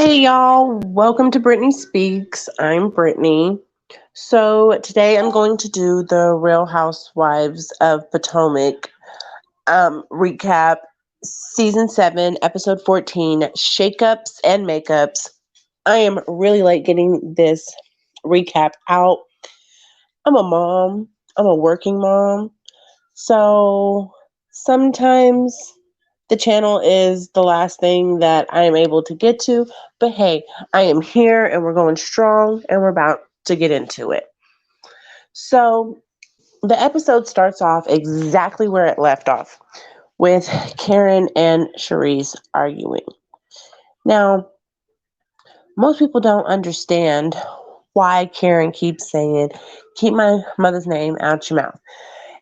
Hey y'all, welcome to Brittany Speaks. I'm Brittany. So today I'm going to do the Real Housewives of Potomac recap, season 7, episode 14, shakeups and makeups. I am really late getting this recap out. I'm a mom. I'm a working mom. So sometimes the channel is the last thing that I am able to get to. But hey, I am here and we're going strong and we're about to get into it. So the episode starts off exactly where it left off with Karen and Charrisse arguing. Now, most people don't understand why Karen keeps saying, keep my mother's name out your mouth.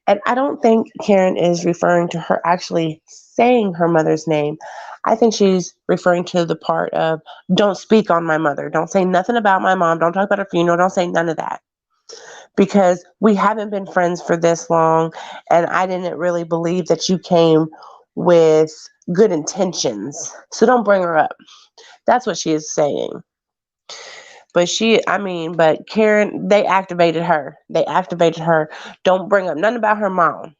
And I don't think Karen is referring to her actually saying her mother's name. I think she's referring to the part of, don't speak on my mother. Don't say nothing about my mom. Don't talk about her funeral. Don't say none of that. Because we haven't been friends for this long, and I didn't really believe that you came with good intentions. So don't bring her up. That's what she is saying. But Karen, they activated her. They activated her. Don't bring up nothing about her mom.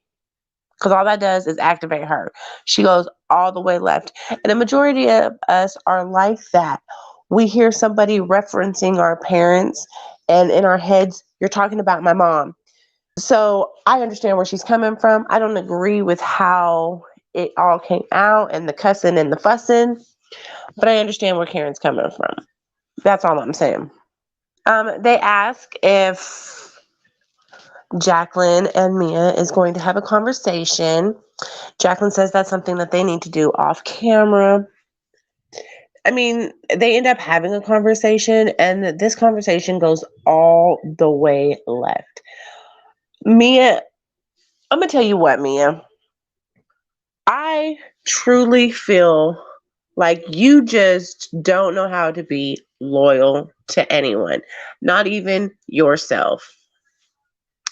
Because all that does is activate her. She goes all the way left. And the majority of us are like that. We hear somebody referencing our parents, and in our heads, you're talking about my mom. So I understand where she's coming from. I don't agree with how it all came out and the cussing and the fussing, but I understand where Karen's coming from. That's all I'm saying. They ask if Jacqueline and Mia is going to have a conversation. Jacqueline says that's something that they need to do off camera. I mean, they end up having a conversation, and this conversation goes all the way left. Mia, I'm going to tell you what, Mia. I truly feel like you just don't know how to be loyal to anyone, not even yourself.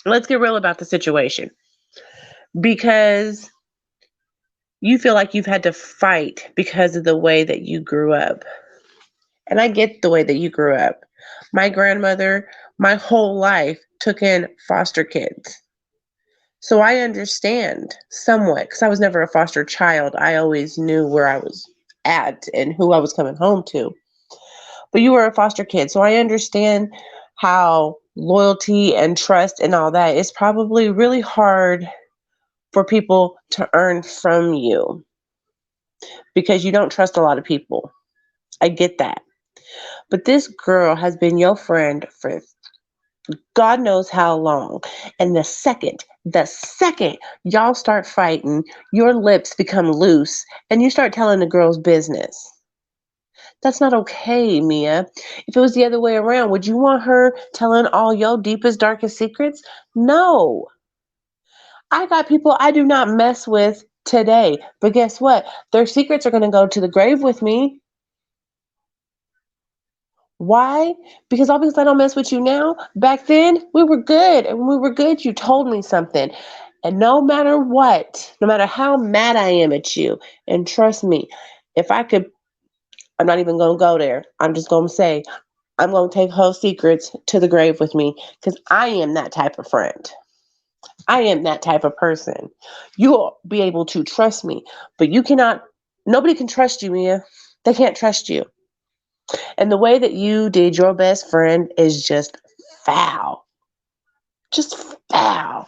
Let's get real about the situation. Because you feel like you've had to fight because of the way that you grew up. And I get the way that you grew up. My grandmother, my whole life, took in foster kids. So I understand somewhat, because I was never a foster child. I always knew where I was at and who I was coming home to. But you were a foster kid, so I understand how loyalty and trust and all that is probably really hard for people to earn from you, because you don't trust a lot of people. I get that. But this girl has been your friend for God knows how long. And the second y'all start fighting, your lips become loose and you start telling the girl's business. That's not okay, Mia. If it was the other way around, would you want her telling all your deepest, darkest secrets? No. I got people I do not mess with today. But guess what? Their secrets are going to go to the grave with me. Why? Because all because I don't mess with you now, back then we were good. And when we were good, you told me something. And no matter what, no matter how mad I am at you, and trust me, if I could, I'm not even going to go there. I'm just going to say, I'm going to take whole secrets to the grave with me, because I am that type of friend. I am that type of person. You'll be able to trust me, but you cannot, nobody can trust you, Mia. They can't trust you. And the way that you did your best friend is just foul. Just foul.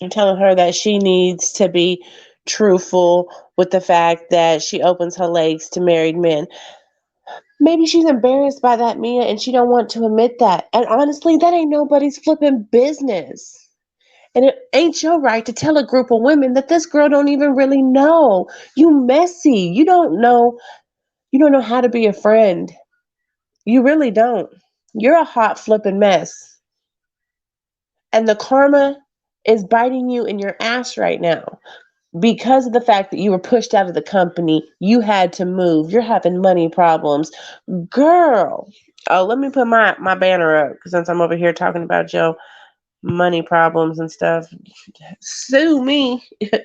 I'm telling her that she needs to be truthful with the fact that she opens her legs to married men. Maybe she's embarrassed by that, Mia, and she don't want to admit that. And honestly, that ain't nobody's flipping business. And it ain't your right to tell a group of women that this girl don't even really know. You messy. You don't know how to be a friend. You really don't. You're a hot flipping mess. And the karma is biting you in your ass right now. Because of the fact that you were pushed out of the company, you had to move. You're having money problems. Girl. Oh, let me put my banner up, because since I'm over here talking about your money problems and stuff, sue me.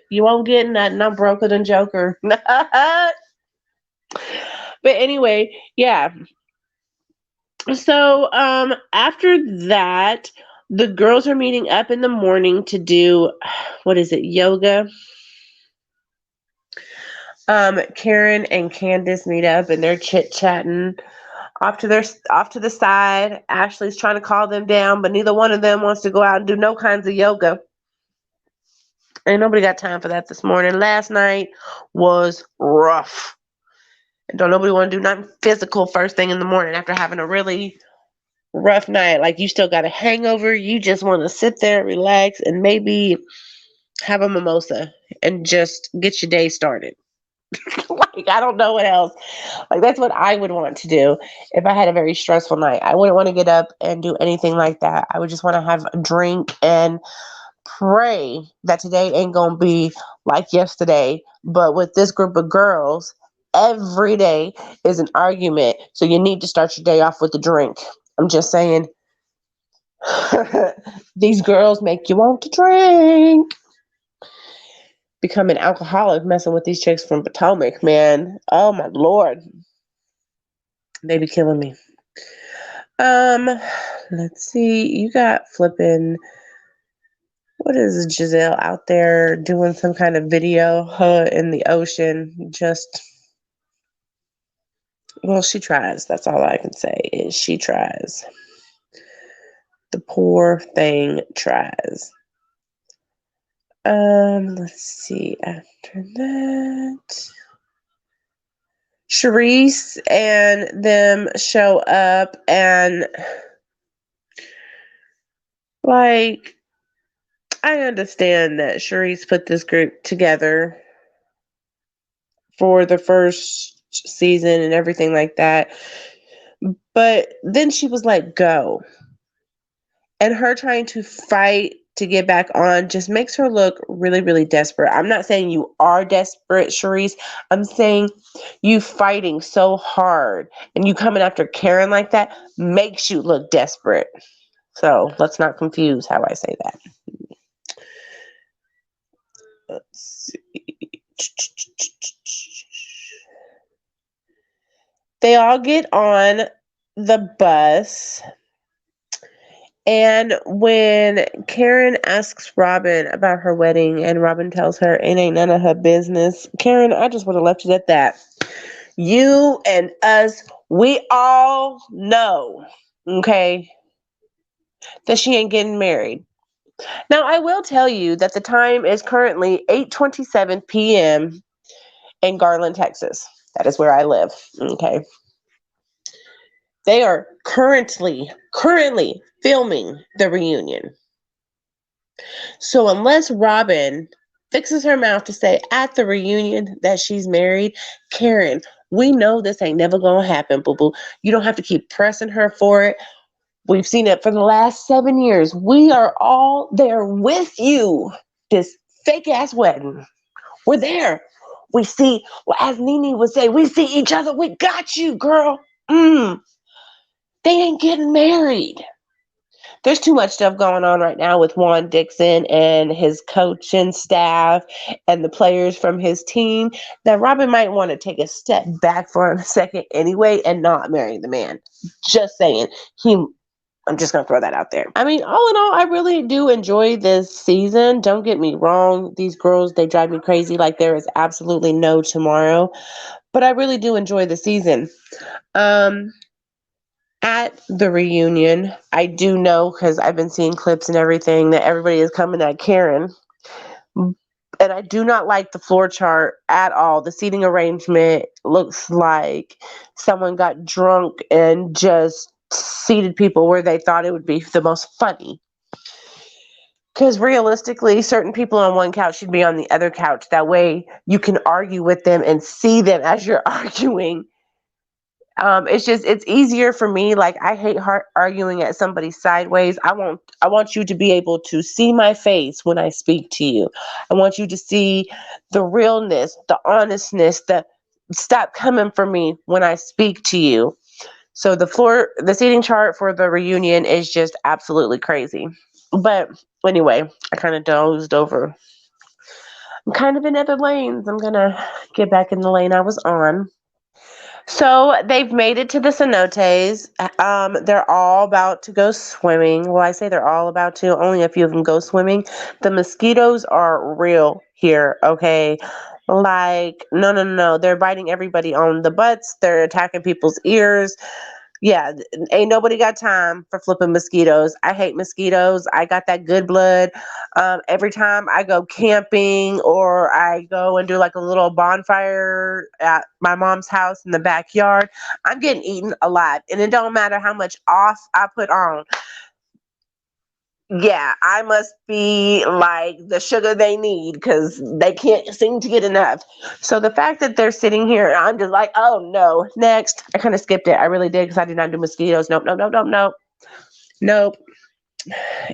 You won't get nothing. I'm broker than Joker. But anyway, yeah. So after that, the girls are meeting up in the morning to do, what is it, yoga. Karen and Candiace meet up and they're chit chatting off to the side. Ashley's trying to call them down, but neither one of them wants to go out and do no kinds of yoga. Ain't nobody got time for that this morning. Last night was rough. And don't nobody want to do nothing physical first thing in the morning after having a really rough night. Like you still got a hangover. You just want to sit there, relax, and maybe have a mimosa and just get your day started. Like, I don't know what else. Like, that's what I would want to do if I had a very stressful night. I wouldn't want to get up and do anything like that. I would just want to have a drink and pray that today ain't gonna be like yesterday. But with this group of girls, every day is an argument. So you need to start your day off with a drink. I'm just saying. These girls make you want to drink. Become an alcoholic messing with these chicks from Potomac, man. Oh my Lord. They be killing me. Let's see. You got flipping, what is Gizelle out there doing some kind of video in the ocean? Just, well, she tries. That's all I can say is she tries. The poor thing tries. Let's see. After that, Charrisse and them show up and, like, I understand that Charrisse put this group together for the first season and everything like that. But then she was like, go. And her trying to fight to get back on just makes her look really, really desperate. I'm not saying you are desperate, Charrisse. I'm saying you fighting so hard and you coming after Karen like that makes you look desperate. So let's not confuse how I say that. Let's see. They all get on the bus. And when Karen asks Robyn about her wedding and Robyn tells her it ain't none of her business, Karen, I just would have left it at that. You and us, we all know, okay, that she ain't getting married. Now, I will tell you that the time is currently 8:27 p.m. in Garland, Texas. That is where I live, okay? They are currently filming the reunion. So unless Robyn fixes her mouth to say at the reunion that she's married, Karen, we know this ain't never gonna happen, boo-boo. You don't have to keep pressing her for it. We've seen it for the last 7 years. We are all there with you. This fake ass wedding. We're there. We see, well, as Nene would say, we see each other. We got you, girl. They ain't getting married. There's too much stuff going on right now with Juan Dixon and his coaching staff and the players from his team that Robyn might want to take a step back for a second anyway and not marry the man. Just saying. I'm just going to throw that out there. I mean, all in all, I really do enjoy this season. Don't get me wrong. These girls, they drive me crazy like there is absolutely no tomorrow. But I really do enjoy the season. At the reunion, I do know, because I've been seeing clips and everything, that everybody is coming at Karen. And I do not like the floor chart at all. The seating arrangement looks like someone got drunk and just seated people where they thought it would be the most funny. Because realistically, certain people on one couch should be on the other couch. That way you can argue with them and see them as you're arguing. It's easier for me. Like, I hate arguing at somebody sideways. I want you to be able to see my face when I speak to you. I want you to see the realness, the honestness, stop coming for me when I speak to you. So the seating chart for the reunion is just absolutely crazy. But anyway, I kind of dozed over. I'm kind of in other lanes. I'm gonna get back in the lane I was on. So they've made it to the cenotes. They're all about to go swimming. Well, I say they're all about to. Only a few of them go swimming. The mosquitoes are real here, okay? Like, no, no, no, no. They're biting everybody on the butts. They're attacking people's ears. Yeah, ain't nobody got time for flipping mosquitoes. I hate mosquitoes. I got that good blood. Every time I go camping or I go and do like a little bonfire at my mom's house in the backyard, I'm getting eaten alive. And it don't matter how much off I put on. Yeah, I must be like the sugar they need because they can't seem to get enough. So the fact that they're sitting here, I'm just like, oh no, next. I kind of skipped it. I really did because I did not do mosquitoes. Nope, nope, nope, nope, nope. Nope.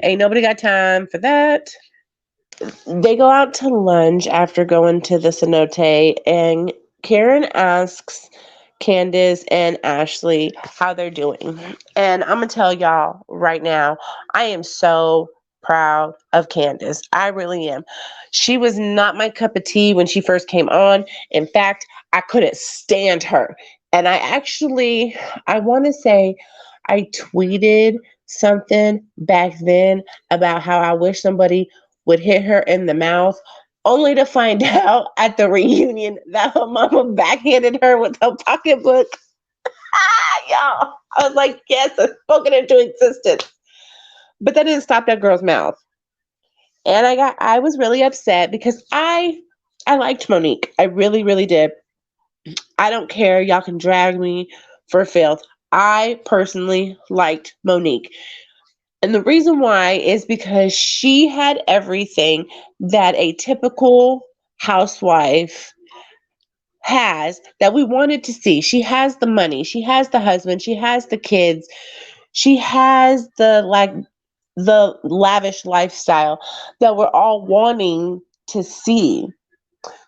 Ain't nobody got time for that. They go out to lunch after going to the cenote, and Karen asks Candiace and Ashley how they're doing. And I'm going to tell y'all right now, I am so proud of Candiace. I really am. She was not my cup of tea when she first came on. In fact, I couldn't stand her. And I want to say, I tweeted something back then about how I wish somebody would hit her in the mouth, only to find out at the reunion that her mama backhanded her with her pocketbook. Y'all. I was like, yes, I spoke it into existence. But that didn't stop that girl's mouth. And I was really upset because I liked Monique. I really, really did. I don't care. Y'all can drag me for filth. I personally liked Monique. And the reason why is because she had everything that a typical housewife has that we wanted to see. She has the money, she has the husband, she has the kids, she has the lavish lifestyle that we're all wanting to see.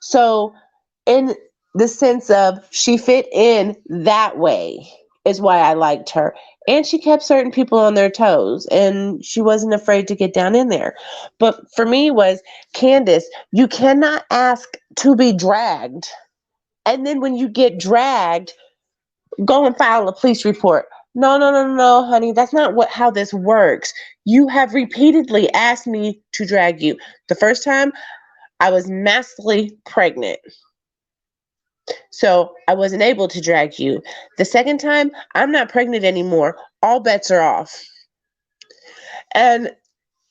So in the sense of she fit in that way is why I liked her. And she kept certain people on their toes and she wasn't afraid to get down in there. But for me was Candiace, you cannot ask to be dragged. And then when you get dragged, go and file a police report. No, no, no, no, honey. That's not how this works. You have repeatedly asked me to drag you. The first time I was massively pregnant. So I wasn't able to drag you. The second time, I'm not pregnant anymore. All bets are off. And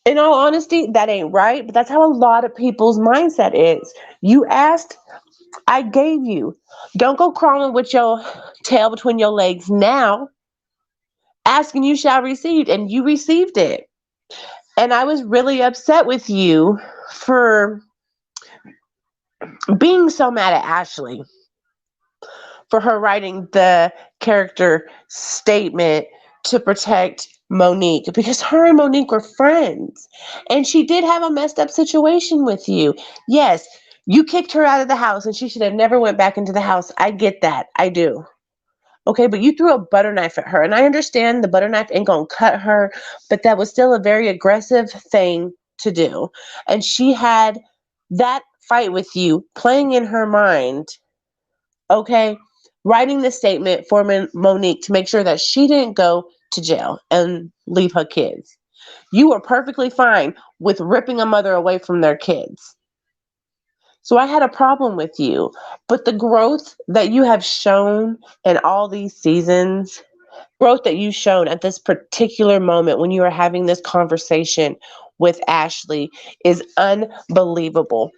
in all honesty, that ain't right, but that's how a lot of people's mindset is. You asked, I gave you. Don't go crawling with your tail between your legs now. Ask and you shall receive, and you received it. And I was really upset with you for being so mad at Ashley for her writing the character statement to protect Monique because her and Monique were friends. And she did have a messed up situation with you. Yes, you kicked her out of the house and she should have never went back into the house. I get that. I do. Okay, but you threw a butter knife at her. And I understand the butter knife ain't going to cut her, but that was still a very aggressive thing to do. And she had that fight with you playing in her mind. Okay, writing the statement for Monique to make sure that she didn't go to jail and leave her kids. You were perfectly fine with ripping a mother away from their kids. So I had a problem with you. But the growth that you have shown in all these seasons, growth that you've shown at this particular moment when you are having this conversation with Ashley is unbelievable.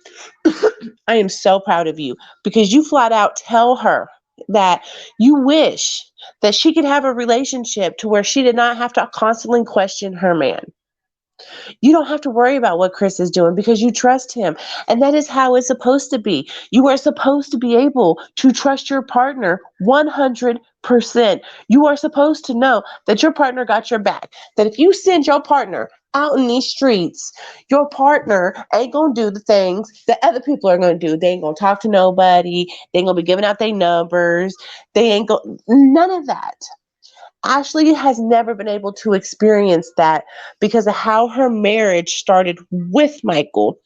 I am so proud of you because you flat out tell her that you wish that she could have a relationship to where she did not have to constantly question her man. You don't have to worry about what Chris is doing because you trust him. And that is how it's supposed to be. You are supposed to be able to trust your partner 100%. You are supposed to know that your partner got your back. That if you send your partner out in these streets, your partner ain't going to do the things that other people are going to do. They ain't going to talk to nobody. They ain't going to be giving out their numbers. They ain't going, none of that. Ashley has never been able to experience that because of how her marriage started with Michael,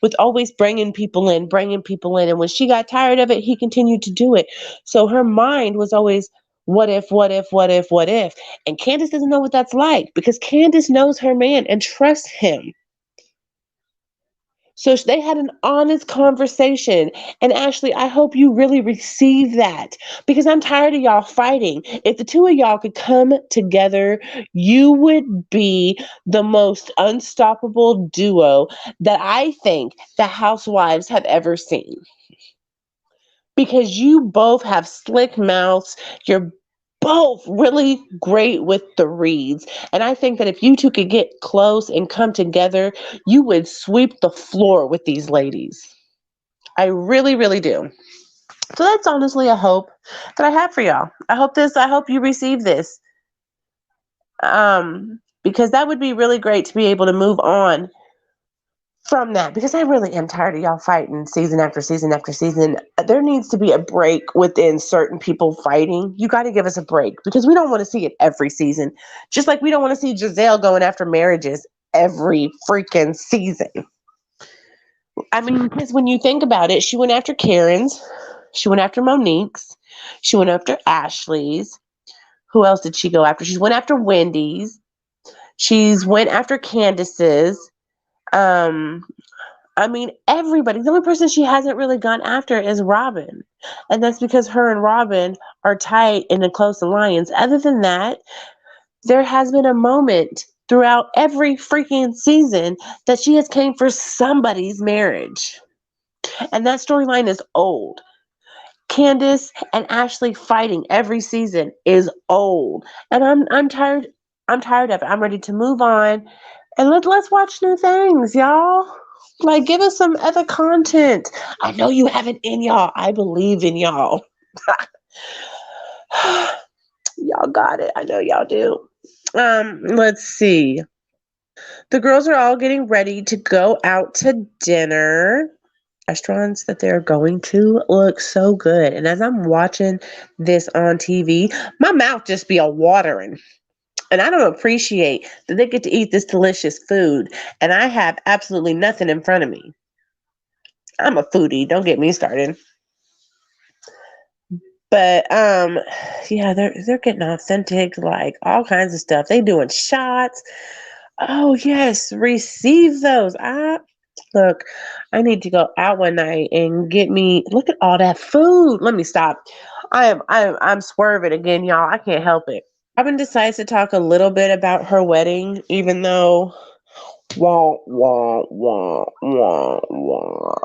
with always bringing people in, bringing people in. And when she got tired of it, he continued to do it. So her mind was always, what if, what if, what if, what if? And Candiace doesn't know what that's like because Candiace knows her man and trusts him. So they had an honest conversation. And Ashley, I hope you really receive that because I'm tired of y'all fighting. If the two of y'all could come together, you would be the most unstoppable duo that I think the housewives have ever seen. Because you both have slick mouths. You're both really great with the reads. And I think that if you two could get close and come together, you would sweep the floor with these ladies. I really, really do. So that's honestly a hope that I have for y'all. I hope you receive this. Because that would be really great to be able to move on from that because I really am tired of y'all fighting season after season after season. There needs to be a break within certain people fighting. You got to give us a break because we don't want to see it every season. Just like we don't want to see Gizelle going after marriages every freaking season. I mean, because when you think about it, she went after Karen's, she went after Monique's, she went after Ashley's. Who else did she go after? She went after Wendy's. She's went after Candiace's. Um, I mean, everybody. The only person she hasn't really gone after is Robyn. And that's because her and Robyn are tight in a close alliance. Other than that, there has been a moment throughout every freaking season that she has came for somebody's marriage. And that storyline is old. Candiace and Ashley fighting every season is old. And I'm tired. I'm tired of it. I'm ready to move on. And let's watch new things, y'all. Like, give us some other content. I know you have it in y'all. I believe in y'all. Y'all got it. I know y'all do. Let's see. The girls are all getting ready to go out to dinner. Restaurants that they're going to look so good. And as I'm watching this on TV, my mouth just be a watering. And I don't appreciate that they get to eat this delicious food. And I have absolutely nothing in front of me. I'm a foodie. Don't get me started. But yeah, they're getting authentic, like all kinds of stuff. They doing shots. Oh yes, receive those. Look, I need to go out one night and get me. Look at all that food. Let me stop. I'm swerving again, y'all. I can't help it. Robyn decides to talk a little bit about her wedding, even though wah wah wah wah wah.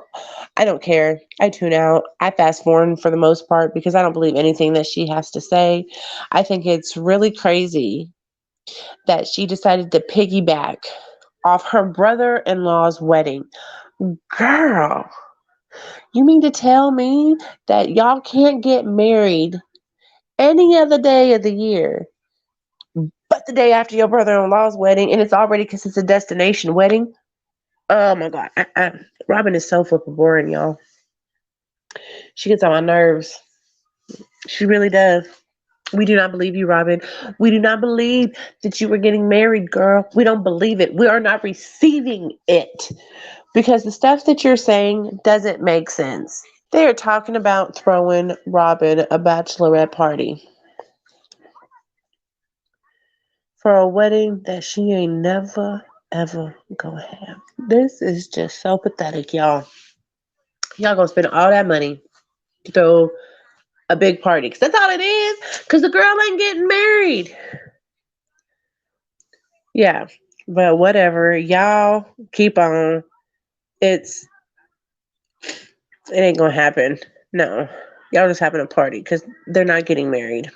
I don't care. I tune out. I fast forward for the most part because I don't believe anything that she has to say. I think it's really crazy that she decided to piggyback off her brother-in-law's wedding. Girl, you mean to tell me that y'all can't get married any other day of the year but the day after your brother-in-law's wedding, and it's already because it's a destination wedding? Oh my God. Robyn is so flippin' boring, y'all. She gets on my nerves. She really does. We do not believe you, Robyn. We do not believe that you were getting married, girl. We don't believe it. We are not receiving it because the stuff that you're saying doesn't make sense. They are talking about throwing Robyn a bachelorette party for a wedding that she ain't never, ever gonna have. This is just so pathetic, y'all. Y'all gonna spend all that money to throw a big party. Because that's all it is. Because the girl ain't getting married. Yeah. But whatever. Y'all keep on. It ain't gonna happen. No. Y'all just having a party because they're not getting married.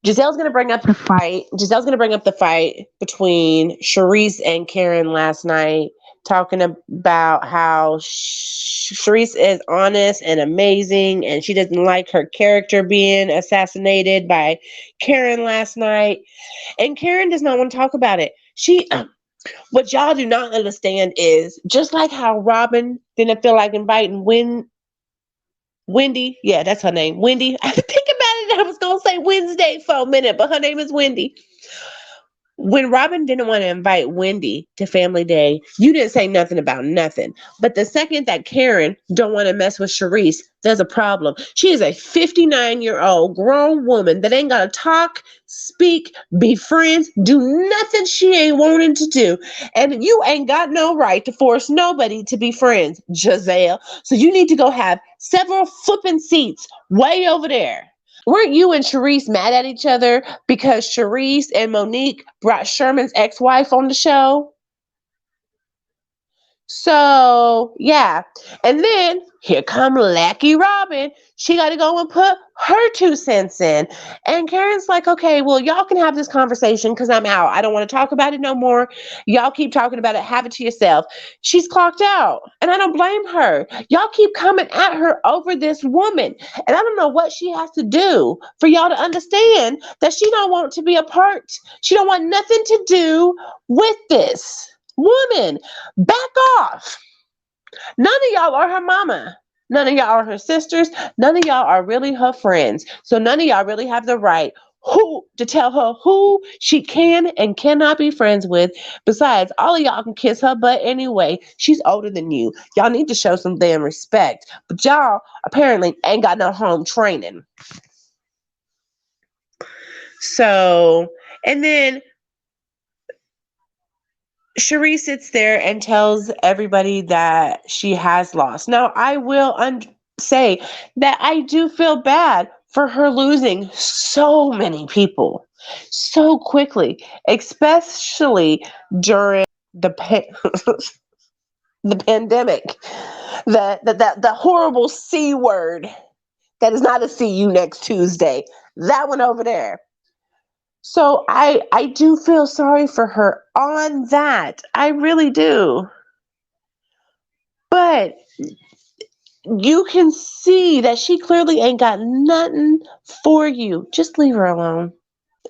Gizelle's gonna bring up the fight. Gizelle's gonna bring up the fight between Charrisse and Karen last night, talking about how Charrisse is honest and amazing, and she doesn't like her character being assassinated by Karen last night. And Karen does not want to talk about it. What y'all do not understand is just like how Robyn didn't feel like inviting Wendy. Yeah, that's her name. Wendy. I think about it. I was going to say Wednesday for a minute, but her name is Wendy. When Robyn didn't want to invite Wendy to family day, you didn't say nothing about nothing. But the second that Karen don't want to mess with Charrisse, there's a problem. She is a 59-year-old grown woman that ain't got to talk, speak, be friends, do nothing she ain't wanting to do. And you ain't got no right to force nobody to be friends, Gizelle. So you need to go have several flipping seats way over there. Weren't you and Charrisse mad at each other because Charrisse and Monique brought Sherman's ex-wife on the show? So, yeah. And then here come Lackey Robyn. She got to go and put her 2 cents in. And Karen's like, okay, well, y'all can have this conversation because I'm out. I don't want to talk about it no more. Y'all keep talking about it. Have it to yourself. She's clocked out. And I don't blame her. Y'all keep coming at her over this woman. And I don't know what she has to do for y'all to understand that she don't want to be a part. She don't want nothing to do with this. Woman, back off. None of y'all are her mama. None of y'all are her sisters. None of y'all are really her friends. So none of y'all really have the right to tell her who she can and cannot be friends with. Besides, all of y'all can kiss her butt anyway. She's older than you. Y'all need to show some damn respect. But y'all apparently ain't got no home training. So, and then Charrisse sits there and tells everybody that she has lost. Now, I will say that I do feel bad for her losing so many people so quickly, especially during the the pandemic, the horrible C word that is not a see you next Tuesday. That one over there. So I do feel sorry for her on that. I really do. But you can see that she clearly ain't got nothing for you. Just leave her alone.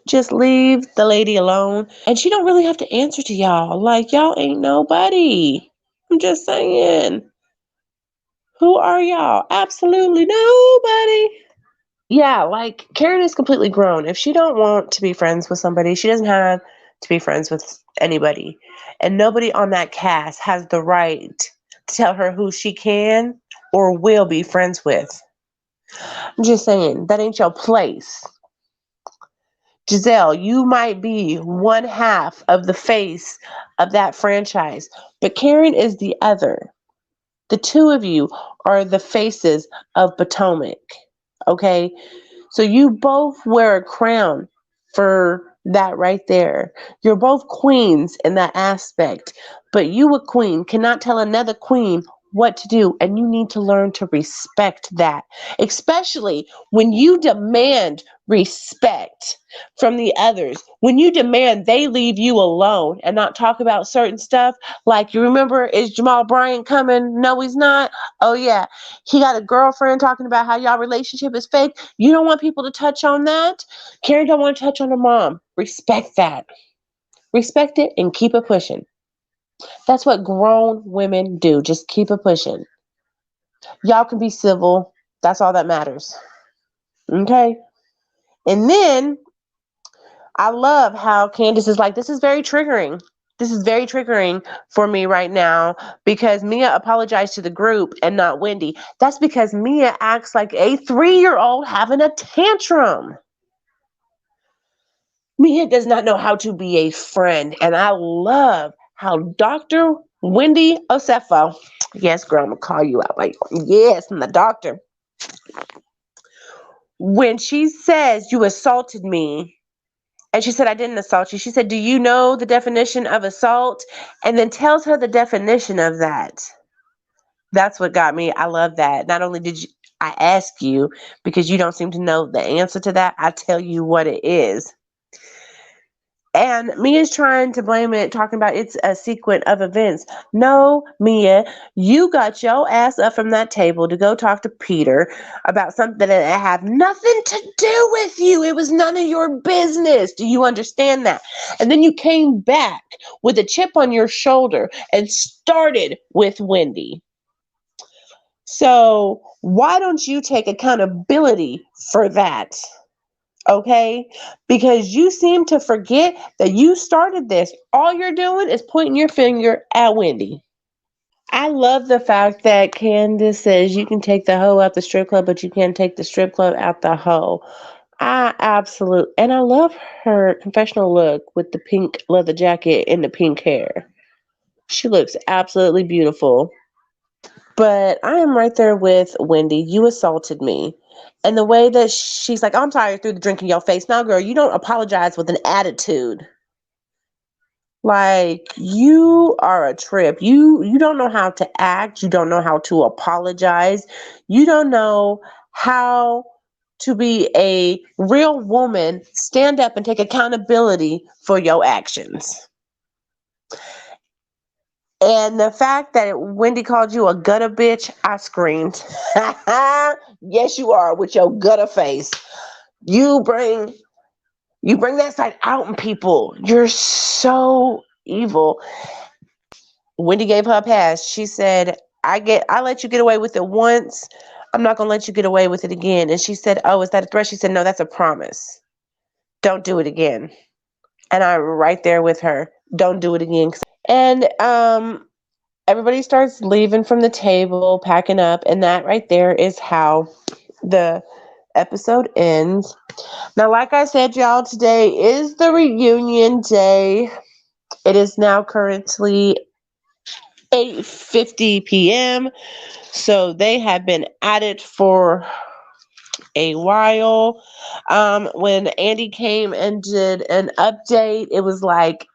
Just leave the lady alone. And she don't really have to answer to y'all. Like, y'all ain't nobody. I'm just saying. Who are y'all? Absolutely nobody. Yeah, like Karen is completely grown. If she don't want to be friends with somebody, she doesn't have to be friends with anybody. And nobody on that cast has the right to tell her who she can or will be friends with. I'm just saying, that ain't your place. Gizelle, you might be one half of the face of that franchise, but Karen is the other. The two of you are the faces of Potomac. Okay? So you both wear a crown for that right there. You're both queens in that aspect, but you, a queen, cannot tell another queen what to do, and you need to learn to respect that, especially when you demand respect from the others, when you demand they leave you alone and not talk about certain stuff. Like, you remember, is Jamal Bryant coming? No, he's not. Oh yeah, he got a girlfriend, talking about how y'all relationship is fake. You don't want people to touch on that. Karen don't want to touch on her mom. Respect that. Respect it and keep it pushing. That's what grown women do. Just keep it pushing. Y'all can be civil. That's all that matters. Okay? And then I love how Candiace is like, this is very triggering. This is very triggering for me right now because Mia apologized to the group and not Wendy. That's because Mia acts like a 3-year-old having a tantrum. Mia does not know how to be a friend. And I love how Dr. Wendy Osefo, yes, girl, I'm going to call you out. Like, yes, I'm the doctor. When she says, you assaulted me, and she said, I didn't assault you. She said, do you know the definition of assault? And then tells her the definition of that. That's what got me. I love that. Not only did I ask you because you don't seem to know the answer to that, I tell you what it is. And Mia's trying to blame it, talking about it's a sequence of events. No, Mia, you got your ass up from that table to go talk to Peter about something that had nothing to do with you. It was none of your business. Do you understand that? And then you came back with a chip on your shoulder and started with Wendy. So why don't you take accountability for that? Okay? Because you seem to forget that you started this. All you're doing is pointing your finger at Wendy. I love the fact that Candiace says you can take the hoe out the strip club, but you can't take the strip club out the hoe. I absolutely, and I love her confessional look with the pink leather jacket and the pink hair. She looks absolutely beautiful. But I am right there with Wendy. You assaulted me. And the way that she's like, oh, I'm sorry, I threw the drink in your face. Now, girl, you don't apologize with an attitude. Like, you are a trip. You don't know how to act. You don't know how to apologize. You don't know how to be a real woman, stand up and take accountability for your actions. And the fact that Wendy called you a gutter bitch, I screamed. Yes, you are, with your gutter face. You bring that side out in people. You're so evil. Wendy gave her a pass. She said, I let you get away with it once. I'm not gonna let you get away with it again. And she said, oh, is that a threat? She said, no, that's a promise. Don't do it again. And I'm right there with her. Don't do it again. And everybody starts leaving from the table, packing up, and that right there is how the episode ends. Now, like I said, y'all, today is the reunion day. It is now currently 8:50 p.m. So they have been at it for a while. When Andy came and did an update, it was like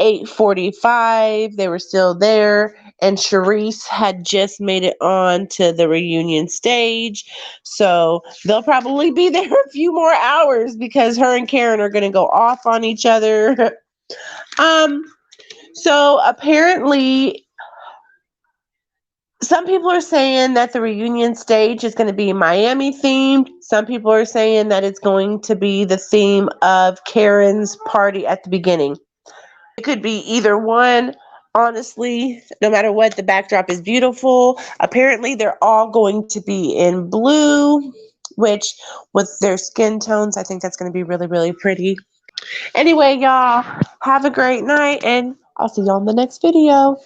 8:45. They were still there, and Charrisse had just made it on to the reunion stage. So they'll probably be there a few more hours because her and Karen are going to go off on each other. So apparently, some people are saying that the reunion stage is going to be Miami themed. Some people are saying that it's going to be the theme of Karen's party at the beginning. It could be either one. Honestly, no matter what, the backdrop is beautiful. Apparently, they're all going to be in blue, which with their skin tones, I think that's going to be really, really pretty. Anyway, y'all, have a great night, and I'll see you on the next video.